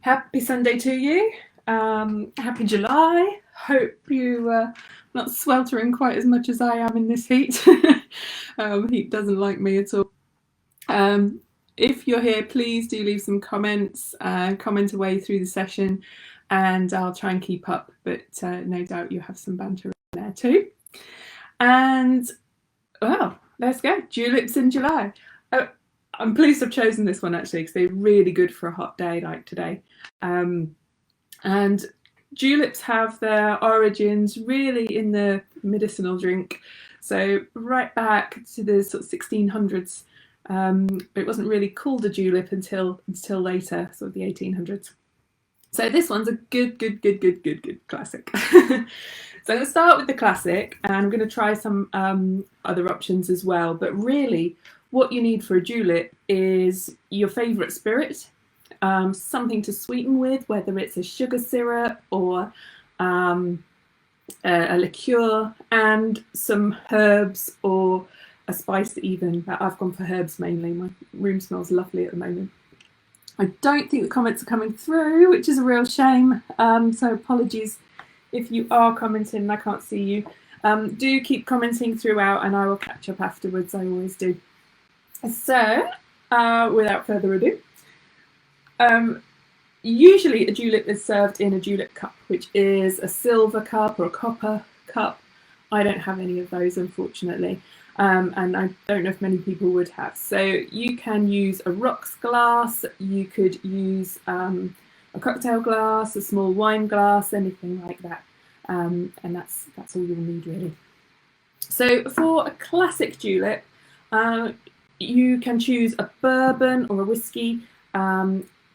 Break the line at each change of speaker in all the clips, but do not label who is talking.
Happy Sunday to you. Happy July. Hope you not sweltering quite as much as I am in this heat. Heat doesn't like me at all. Um, if you're here, please do leave some comments, comment away through the session, and I'll try and keep up, but no doubt you have some banter in there too. And, well, let's go. Juleps in July. I'm pleased I've chosen this one actually because they're really good for a hot day like today. And juleps have their origins really in the medicinal drink, so right back to the sort of 1600s. But it wasn't really called a julep until later, sort of the 1800s. So this one's a good classic. So I'm going to start with the classic, and I'm going to try some other options as well. But really, what you need for a julep is your favourite spirit, something to sweeten with, whether it's a sugar syrup or a liqueur, and some herbs or a spice even. But I've gone for herbs mainly. My room smells lovely at the moment. I don't think the comments are coming through, which is a real shame. So apologies if you are commenting and I can't see you. Do keep commenting throughout and I will catch up afterwards. I always do. So, without further ado, usually a julep is served in a julep cup, which is a silver cup or a copper cup. I don't have any of those, unfortunately, and I don't know if many people would have. So you can use a rocks glass, you could use a cocktail glass, a small wine glass, anything like that, and that's all you'll need really. So for a classic julep, you can choose a bourbon or a whiskey,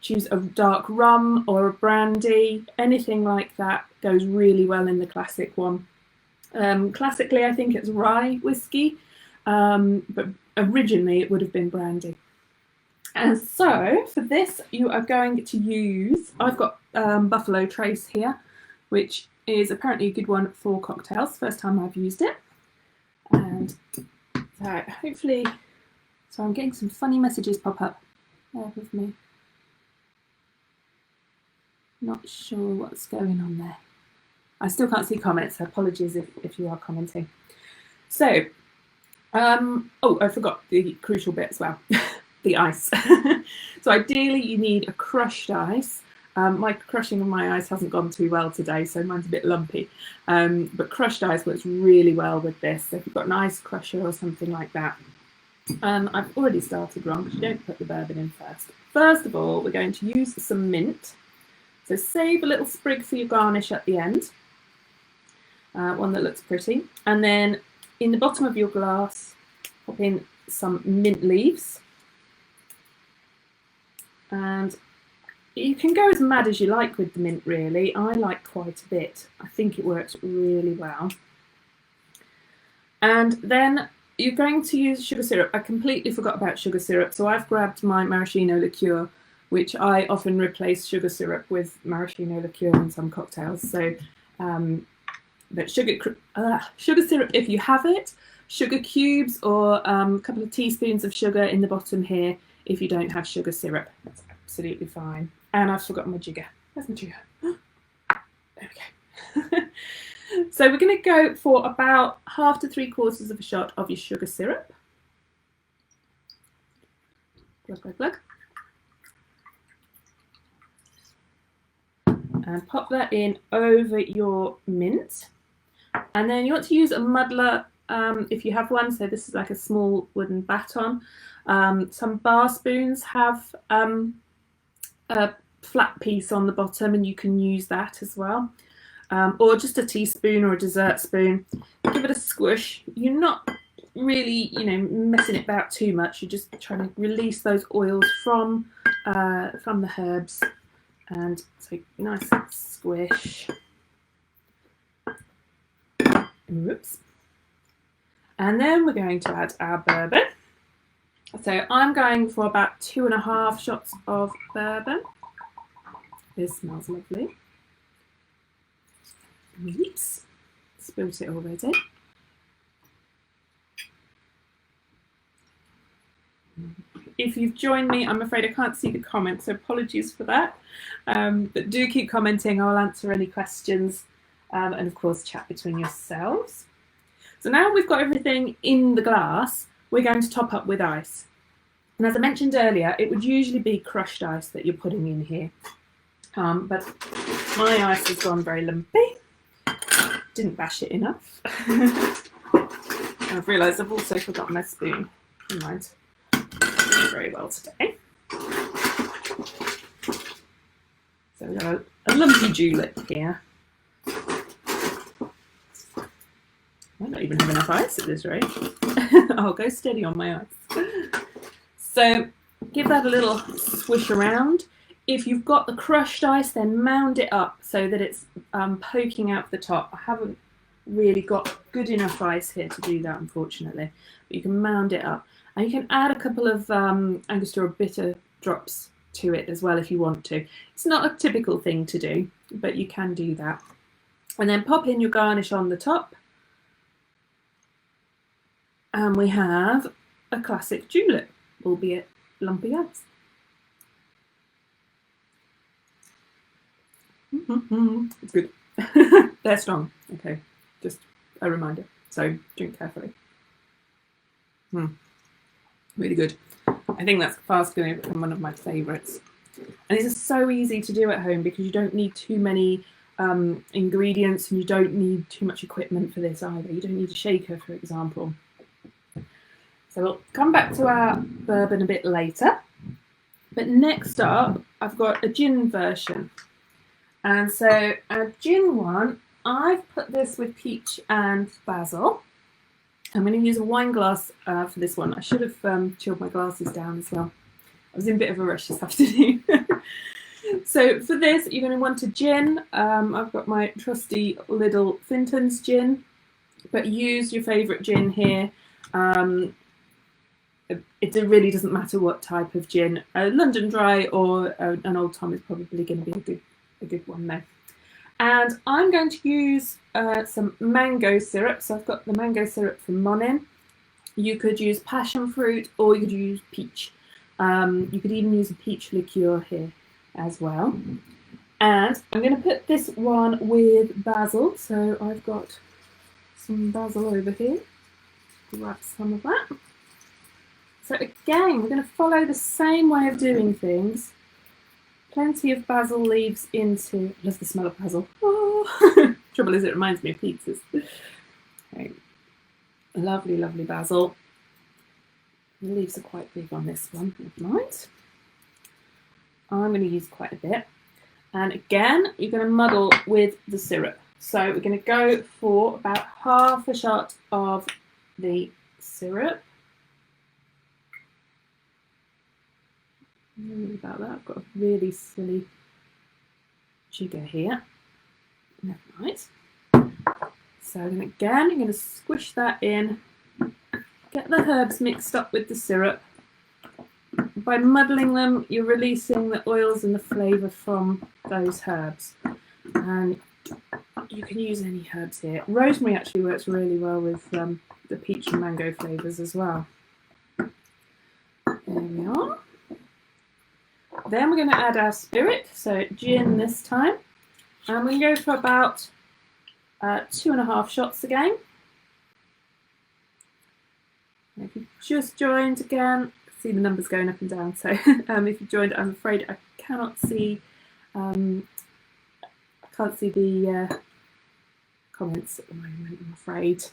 choose a dark rum or a brandy, anything like that goes really well in the classic one. Classically, I think it's rye whiskey, but originally it would have been brandy. And so for this, you are going to use, I've got Buffalo Trace here, which is apparently a good one for cocktails. First time I've used it. And so hopefully, so I'm getting some funny messages pop up. Bear with me. Not sure what's going on there. I still can't see comments, so apologies if you are commenting. So, oh, I forgot the crucial bit as well, the ice. So ideally you need a crushed ice. My crushing of my ice hasn't gone too well today, so mine's a bit lumpy. But crushed ice works really well with this. So if you've got an ice crusher or something like that. I've already started wrong because you don't put the bourbon in first. First of all, we're going to use some mint. So save a little sprig for your garnish at the end. One that looks pretty. And then in the bottom of your glass, pop in some mint leaves. And you can go as mad as you like with the mint, really. I like quite a bit. I think it works really well. And then you're going to use sugar syrup. I completely forgot about sugar syrup, so I've grabbed my maraschino liqueur, which I often replace sugar syrup with maraschino liqueur in some cocktails. So, but sugar syrup if you have it, sugar cubes or a couple of teaspoons of sugar in the bottom here if you don't have sugar syrup. That's absolutely fine. And I've forgotten my jigger. Where's my jigger? There we go. So we're going to go for about 1/2 to 3/4 of a shot of your sugar syrup. Glug, glug, glug. And pop that in over your mint. And then you want to use a muddler if you have one. So this is like a small wooden baton. Some bar spoons have a flat piece on the bottom, and you can use that as well. Or just a teaspoon or a dessert spoon. Give it a squish. You're not really, messing it about too much. You're just trying to release those oils from the herbs. And so nice squish. Oops. And then we're going to add our bourbon. So I'm going for about 2.5 shots of bourbon. This smells lovely. Oops, spilt it already. if you've joined me, I'm afraid I can't see the comments, so apologies for that. But do keep commenting. I'll answer any questions and, of course, chat between yourselves. So now we've got everything in the glass, we're going to top up with ice. And as I mentioned earlier, it would usually be crushed ice that you're putting in here. But my ice has gone very lumpy. Didn't bash it enough. I've realised I've also forgotten my spoon. Never mind. Doing very well today. So we've got a lumpy julep here. I don't even have enough ice at this rate. I'll go steady on my ice. So give that a little swish around. If you've got the crushed ice, then mound it up so that it's poking out the top. I haven't really got good enough ice here to do that, unfortunately. But you can mound it up. And you can add a couple of Angostura bitter drops to it as well if you want to. It's not a typical thing to do, but you can do that. And then pop in your garnish on the top. And we have a classic julep, albeit lumpy ice. It's good. They're strong. Okay, just a reminder. So drink carefully. Really good. I think that's fast going to become one of my favourites. And these are so easy to do at home because you don't need too many ingredients and you don't need too much equipment for this either. You don't need a shaker, for example. So we'll come back to our bourbon a bit later. But next up, I've got a gin version. And so our gin one, I've put this with peach and basil. I'm going to use a wine glass for this one. I should have chilled my glasses down as well. I was in a bit of a rush this afternoon. So for this, you're going to want a gin. I've got my trusty Lidl Finton's gin, but use your favourite gin here. It really doesn't matter what type of gin. London Dry or an Old Tom is probably going to be a good one there. And I'm going to use some mango syrup. So I've got the mango syrup from Monin. You could use passion fruit or you could use peach. You could even use a peach liqueur here as well. And I'm going to put this one with basil. So I've got some basil over here. Grab some of that. So again, we're going to follow the same way of doing things. Plenty of basil leaves into... I love the smell of basil. Oh. Trouble is, it reminds me of pizzas. Okay. Lovely, lovely basil. The leaves are quite big on this one. Never mind. I'm going to use quite a bit. And again, you're going to muddle with the syrup. So we're going to go for about half a shot of the syrup. About that, I've got a really silly jigger here. Never mind. So then again, I'm going to squish that in, get the herbs mixed up with the syrup. By muddling them, you're releasing the oils and the flavour from those herbs. And you can use any herbs here. Rosemary actually works really well with the peach and mango flavours as well. There we are. Then we're going to add our spirit, so gin this time. And we're going to go for about 2.5 shots again. And if you just joined again, see the numbers going up and down. So if you joined, I'm afraid I cannot see. I can't see the comments at the moment, I'm afraid.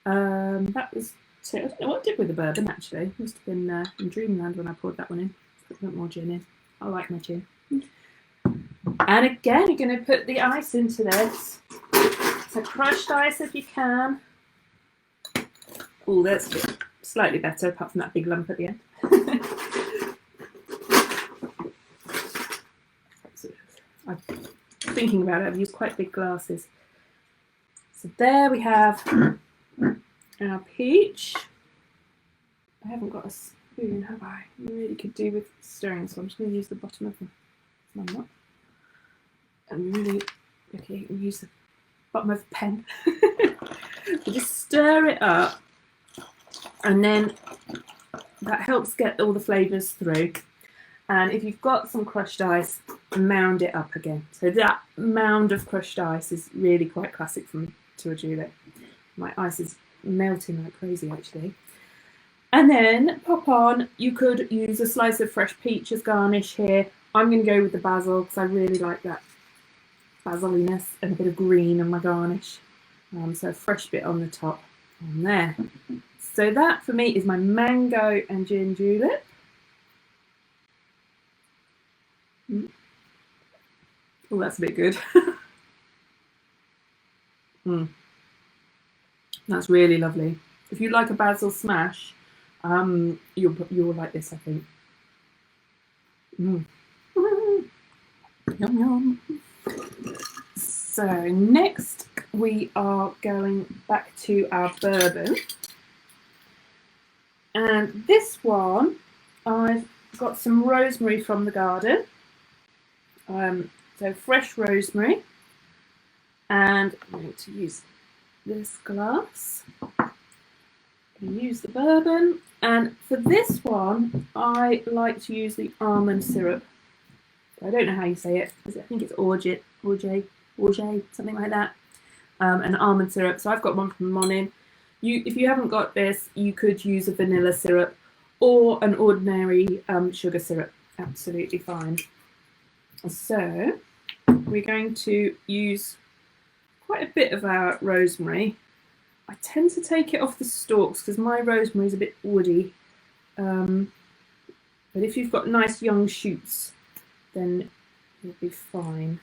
That was. I don't know what I did with the bourbon actually. It must have been in Dreamland when I poured that one in. Put a bit more gin in. I like my gin. And again, you're going to put the ice into this. So crushed ice if you can. Oh, that's slightly better, apart from that big lump at the end. I'm thinking about it. I've used quite big glasses. So there we have our peach. I haven't got a spoon, have I? I really could do with stirring, so I'm just going to use the bottom of the thumb up. And really, okay, you can use the bottom of the pen. So just stir it up, and then that helps get all the flavours through. And if you've got some crushed ice, mound it up again. So that mound of crushed ice is really quite classic to a julep. My ice is melting like crazy actually. And then pop on, you could use a slice of fresh peach as garnish here. I'm going to go with the basil because I really like that basiliness and a bit of green on my garnish. So a fresh bit on the top on there. So that for me is my mango and gin julep. Oh, that's a bit good. That's really lovely. If you like a basil smash, you'll like this, I think. Yum yum. So next we are going back to our bourbon, and this one I've got some rosemary from the garden. So fresh rosemary, and I'm going to use this glass. Use the bourbon, and for this one I like to use the almond syrup. I don't know how you say it. I think it's orgeat, something like that. An almond syrup. So I've got one from Monin. If you haven't got this, you could use a vanilla syrup or an ordinary sugar syrup. Absolutely fine. So we're going to use quite a bit of our rosemary. I tend to take it off the stalks because my rosemary is a bit woody. But if you've got nice young shoots, then you'll be fine.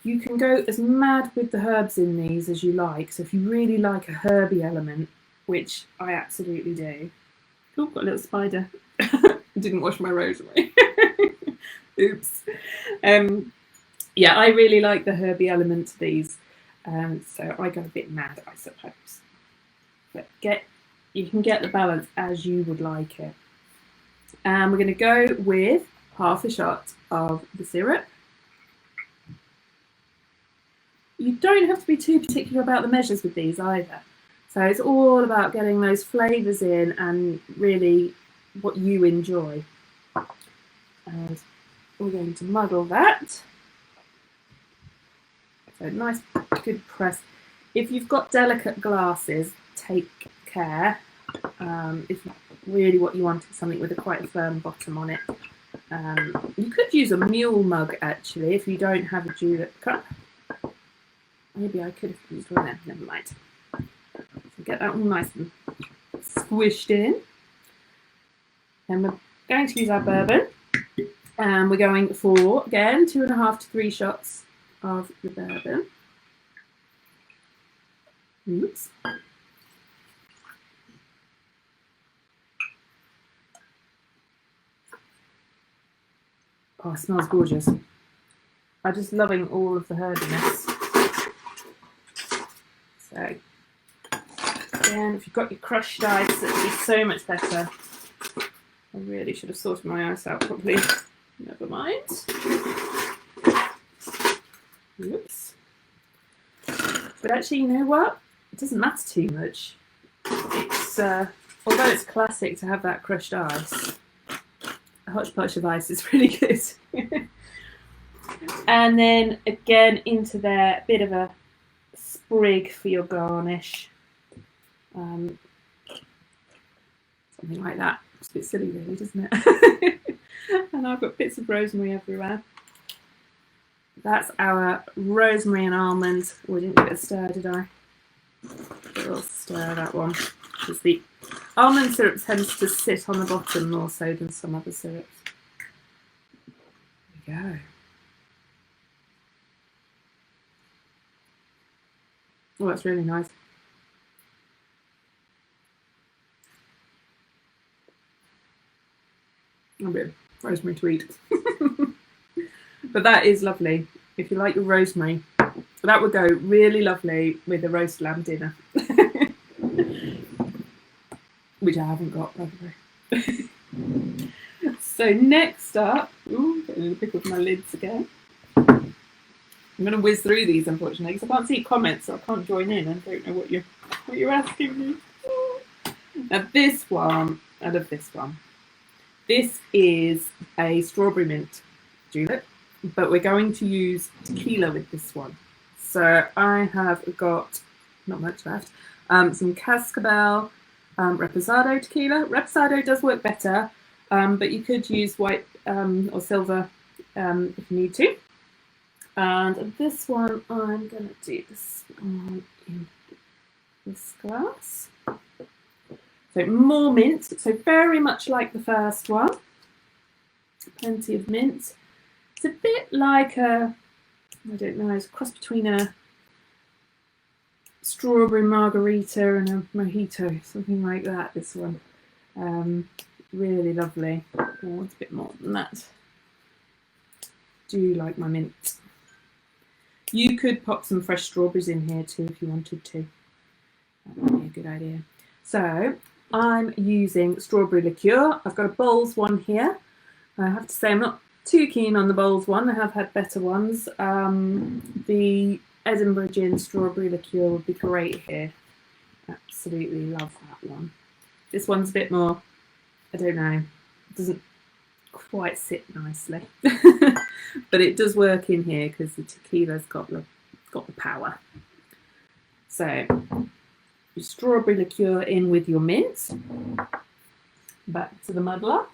You can go as mad with the herbs in these as you like. So if you really like a herby element, which I absolutely do. Oh, got a little spider. Didn't wash my rosemary. Oops. Yeah, I really like the herby element to these. So I go a bit mad, I suppose. But you can get the balance as you would like it. And we're going to go with half a shot of the syrup. You don't have to be too particular about the measures with these either. So it's all about getting those flavours in and really what you enjoy. And we're going to muddle that. So nice, good press. If you've got delicate glasses, take care. If really what you want is something with quite a firm bottom on it. You could use a mule mug actually if you don't have a julep cup. Maybe I could have used one there, never mind. So get that all nice and squished in. Then we're going to use our bourbon. And we're going for, again, 2.5 to 3 shots of the bourbon. Oops. Oh, it smells gorgeous. I'm just loving all of the herbiness. So, again, if you've got your crushed ice, it would be so much better. I really should have sorted my ice out properly. Never mind. Oops. But actually, you know what? It doesn't matter too much. It's although it's classic to have that crushed ice, a hodgepodge of ice is really good. And then again into there, a bit of a sprig for your garnish. Something like that. It's a bit silly really, doesn't it? And I've got bits of rosemary everywhere. That's our rosemary and almond. Oh, I didn't give it a stir, did I? A little stir, that one. Because the almond syrup tends to sit on the bottom more so than some other syrups. There we go. Oh, that's really nice. A bit of rosemary tweed. But that is lovely. If you like your rosemary, that would go really lovely with a roast lamb dinner. Which I haven't got, by the way. So next up, ooh, getting in the pickle with my lids again. I'm going to whiz through these, unfortunately, because I can't see comments, so I can't join in. I don't know what you're asking me. Now this one I love this one. This is a strawberry mint julep, but we're going to use tequila with this one. So I have got, not much left, some Cazcabel Reposado tequila. Reposado does work better, but you could use white or silver if you need to. And this one, I'm going to do this one in this glass. So more mint, so very much like the first one. Plenty of mint. It's a bit like a, I don't know, it's a cross between a strawberry margarita and a mojito, something like that, this one. Really lovely. Oh, it's a bit more than that. Do like my mint. You could pop some fresh strawberries in here too if you wanted to. That would be a good idea. So I'm using strawberry liqueur. I've got a Bols one here. I have to say I'm not too keen on the Bols one. I have had better ones. The Edinburgh Gin strawberry liqueur would be great here. Absolutely love that one. This one's a bit more, I don't know, it doesn't quite sit nicely. But it does work in here because the tequila's got the power. So your strawberry liqueur in with your mint. Back to the muddler.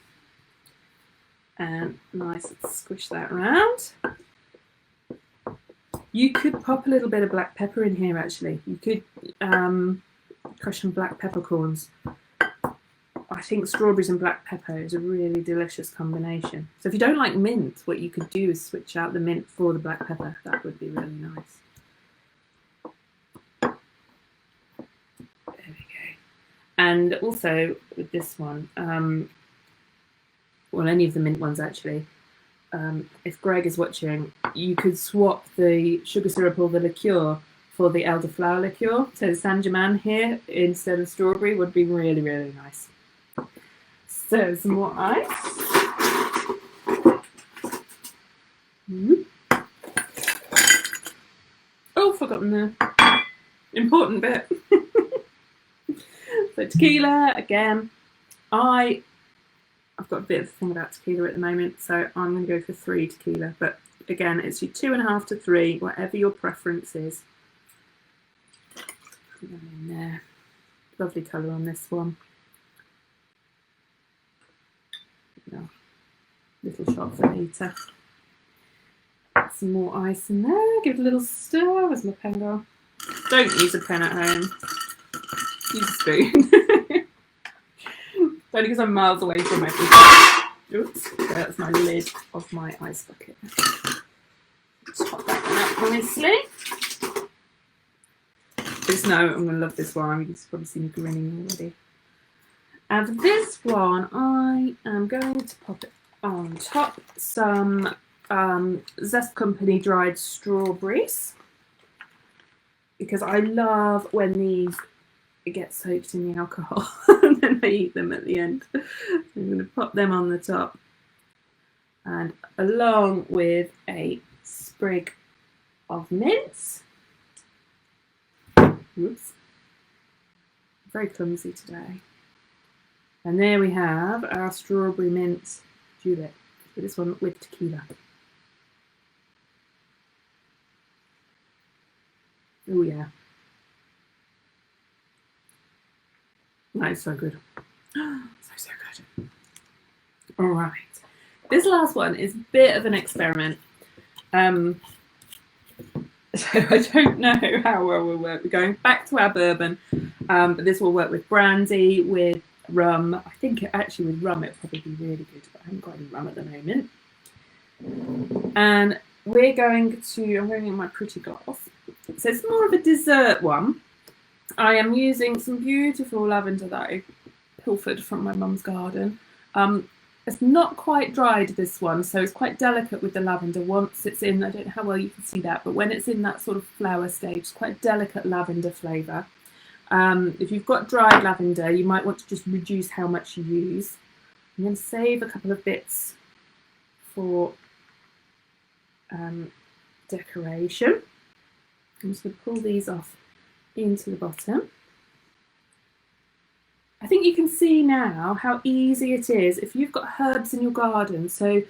And nice, squish that around. You could pop a little bit of black pepper in here actually. You could crush some black peppercorns. I think strawberries and black pepper is a really delicious combination. So if you don't like mint, what you could do is switch out the mint for the black pepper. That would be really nice. There we go. And also with this one, well, any of the mint ones actually, if Greg is watching, you could swap the sugar syrup or the liqueur for the elderflower liqueur. So the Saint Germain here instead of strawberry would be really, really nice. So some more ice. Oh, forgotten the important bit. So tequila again. I've got a bit of a thing about tequila at the moment, so I'm going to go for 3 tequila. But again, it's your 2.5 to 3, whatever your preference is. Put them in there. Lovely colour on this one. No. Little shot for later. Some more ice in there. Give it a little stir. Where's my pen go? Don't use a pen at home. Use a spoon. Only because I'm miles away from everything. Oops, that's my lid of my ice bucket. Just pop that one up nicely. Just know I'm going to love this one. You can probably see me grinning already. And for this one, I am going to pop it on top some Zest Company dried strawberries, because I love when these get soaked in the alcohol and then I eat them at the end. So I'm going to pop them on the top, and along with a sprig of mint. Oops, very clumsy today. And there we have our strawberry mint julep. This one with tequila. Oh yeah. That is so good. So good. All right. This last one is a bit of an experiment. So I don't know how well we'll work. We're going back to our bourbon, but this will work with brandy, with rum. I think actually with rum it'd probably be really good, but I haven't got any rum at the moment. And we're going to, I'm going to get my pretty glass. So it's more of a dessert one. I am using some beautiful lavender that I pilfered from my mum's garden. It's not quite dried, this one, so it's quite delicate with the lavender. Once it's in, I don't know how well you can see that, but when it's in that sort of flower stage, it's quite a delicate lavender flavour. If you've got dried lavender, you might want to just reduce how much you use. I'm going to save a couple of bits for decoration. I'm just going to pull these off into the bottom. I think you can see now how easy it is if you've got herbs in your garden. So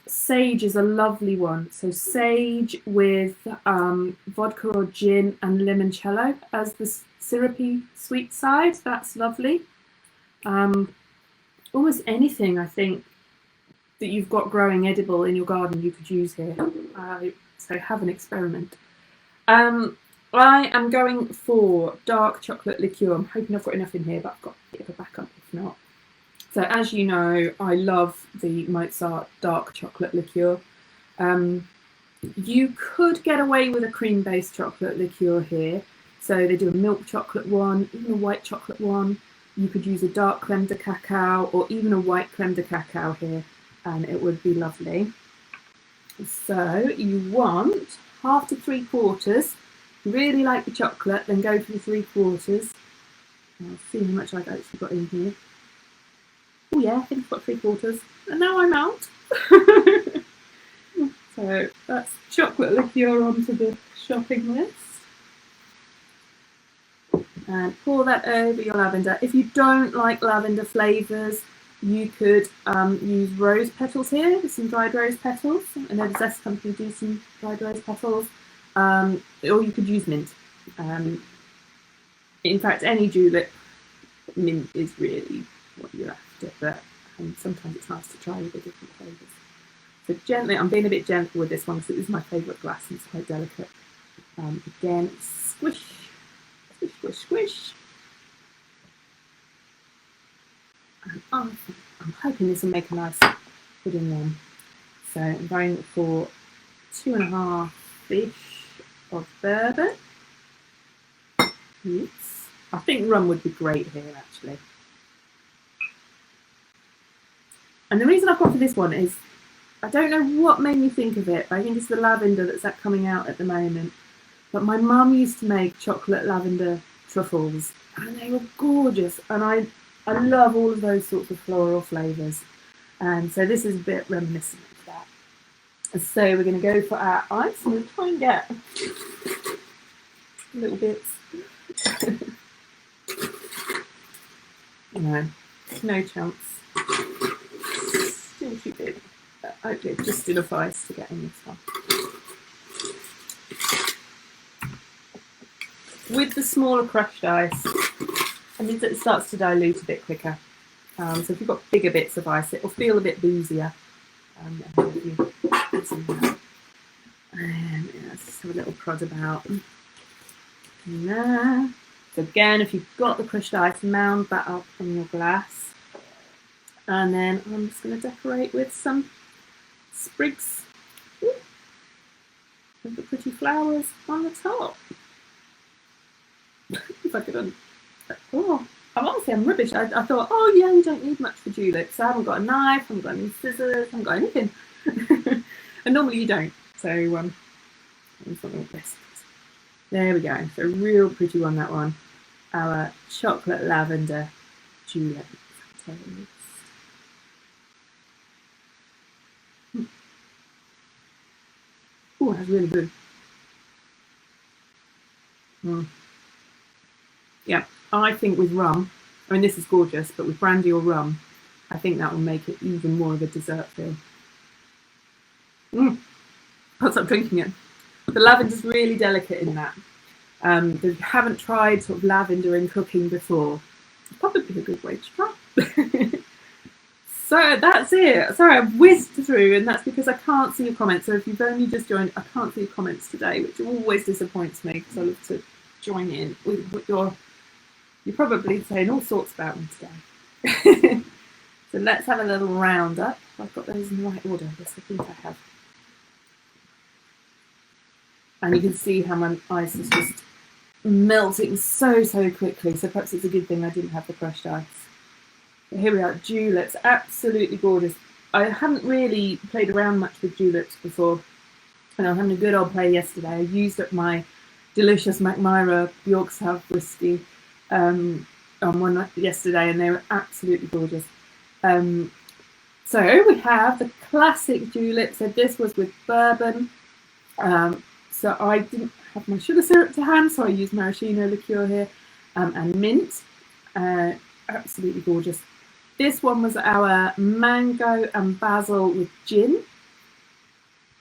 sage is a lovely one. So sage with vodka or gin and limoncello as the syrupy sweet side. That's lovely. Almost anything, I think, that you've got growing edible in your garden you could use here. So have an experiment. I am going for dark chocolate liqueur. I'm hoping I've got enough in here, but I've got a bit of a backup if not. So as you know, I love the Mozart dark chocolate liqueur. You could get away with a cream-based chocolate liqueur here. So they do a milk chocolate one, even a white chocolate one. You could use a dark creme de cacao or even a white creme de cacao here, and it would be lovely. So you want 1/2 to 3/4. Really like the chocolate, then go for the 3/4. I'll see how much I've actually got in here. Oh yeah, I think I've got 3/4. And now I'm out. So that's chocolate liqueur onto the shopping list. And pour that over your lavender. If you don't like lavender flavours, you could use rose petals here, with some dried rose petals. I know the Zest company do some dried rose petals. Or you could use mint. In fact, any julep, mint is really what you're after, but sometimes it's nice to try with the different flavours. So gently, I'm being a bit gentle with this one because it is my favourite glass and it's quite delicate. Again, squish, squish, squish, squish. And I'm hoping this will make a nice pudding one. So I'm going for 2.5-ish of bourbon. Oops. I think rum would be great here actually. And the reason I've gone for this one is, I don't know what made me think of it, but I think it's the lavender that's coming out at the moment. But my mum used to make chocolate lavender truffles and they were gorgeous. And I love all of those sorts of floral flavours. And so this is a bit reminiscent of that. And so we're going to go for our ice. I'm going to try and get little bits. No chance. Still too big. Okay, just enough ice to get in this one. With the smaller crushed ice, it means that it starts to dilute a bit quicker. So if you've got bigger bits of ice, it will feel a bit boozier. And let's just have a little prod about. There. So again, if you've got the crushed ice, mound that up in your glass. And then I'm just going to decorate with some sprigs with the pretty flowers on the top. If I could I'm rubbish. I thought, oh yeah, you don't need much for juleps. I haven't got a knife, I haven't got any scissors, I haven't got anything. And normally you don't. So there we go. So real pretty one, that one. Our chocolate lavender julep. Oh, that's really good. Yeah, I think with rum, I mean this is gorgeous, but with brandy or rum, I think that will make it even more of a dessert feel. I'll stop drinking it. The lavender's really delicate in that. If you haven't tried sort of lavender in cooking before, it's probably a good way to try. So that's it. Sorry, I've whizzed through, and that's because I can't see your comments. So if you've only just joined, I can't see your comments today, which always disappoints me because I love to join in with what you're probably saying all sorts about me today. So let's have a little round up. I've got those in the right order. Yes, I think I have. And you can see how my ice is just melting so quickly. So perhaps it's a good thing I didn't have the crushed ice. But here we are, juleps, absolutely gorgeous. I haven't really played around much with juleps before, and I was having a good old play yesterday. I used up my delicious Macmyra Yorkshire whiskey on one yesterday, and they were absolutely gorgeous. So we have the classic julep. So this was with bourbon. So I didn't have my sugar syrup to hand, so I used maraschino liqueur here, and mint. Absolutely gorgeous. This one was our mango and basil with gin.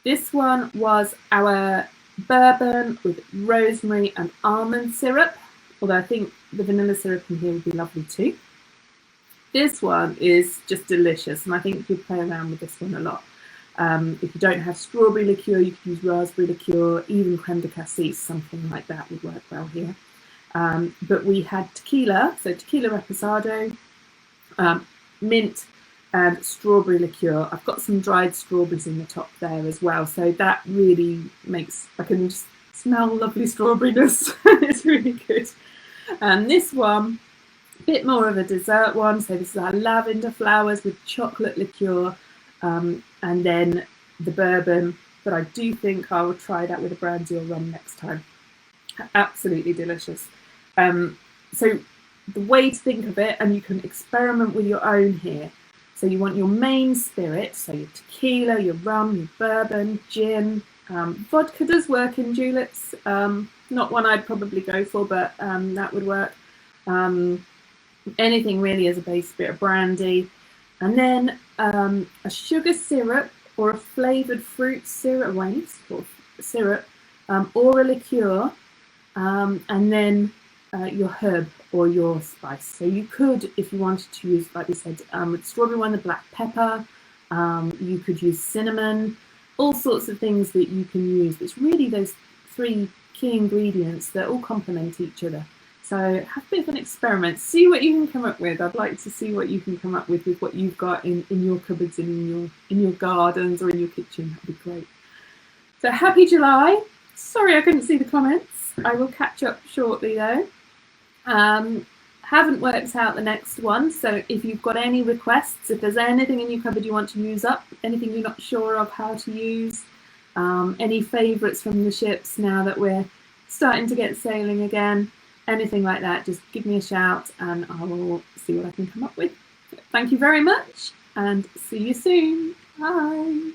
This one was our bourbon with rosemary and almond syrup, although I think the vanilla syrup in here would be lovely too. This one is just delicious, and I think you'd play around with this one a lot. If you don't have strawberry liqueur, you could use raspberry liqueur, even creme de cassis, something like that would work well here. But we had tequila, so tequila reposado, mint, and strawberry liqueur. I've got some dried strawberries in the top there as well, so that really makes, I can just smell lovely strawberryness. It's really good. And this one, a bit more of a dessert one, so this is our lavender flowers with chocolate liqueur, and then the bourbon, but I do think I will try that with a brandy or rum next time. Absolutely delicious. So the way to think of it, and you can experiment with your own here. So you want your main spirit, so your tequila, your rum, your bourbon, gin. Vodka does work in Juleps. Not one I'd probably go for, but that would work. Anything really as a base, bit of brandy. And then a sugar syrup or a flavoured fruit syrup, syrup, or a liqueur, and then your herb or your spice. So you could, if you wanted to use, like we said, with strawberry one, the black pepper, you could use cinnamon, all sorts of things that you can use. It's really those three key ingredients that all complement each other. So have a bit of an experiment. See what you can come up with. I'd like to see what you can come up with what you've got in your cupboards and in your gardens or in your kitchen. That'd be great. So happy July. Sorry I couldn't see the comments. I will catch up shortly though. Haven't worked out the next one, so if you've got any requests, if there's anything in your cupboard you want to use up, anything you're not sure of how to use, any favourites from the ships now that we're starting to get sailing again, anything like that, just give me a shout and I will see what I can come up with. Thank you very much and see you soon. Bye.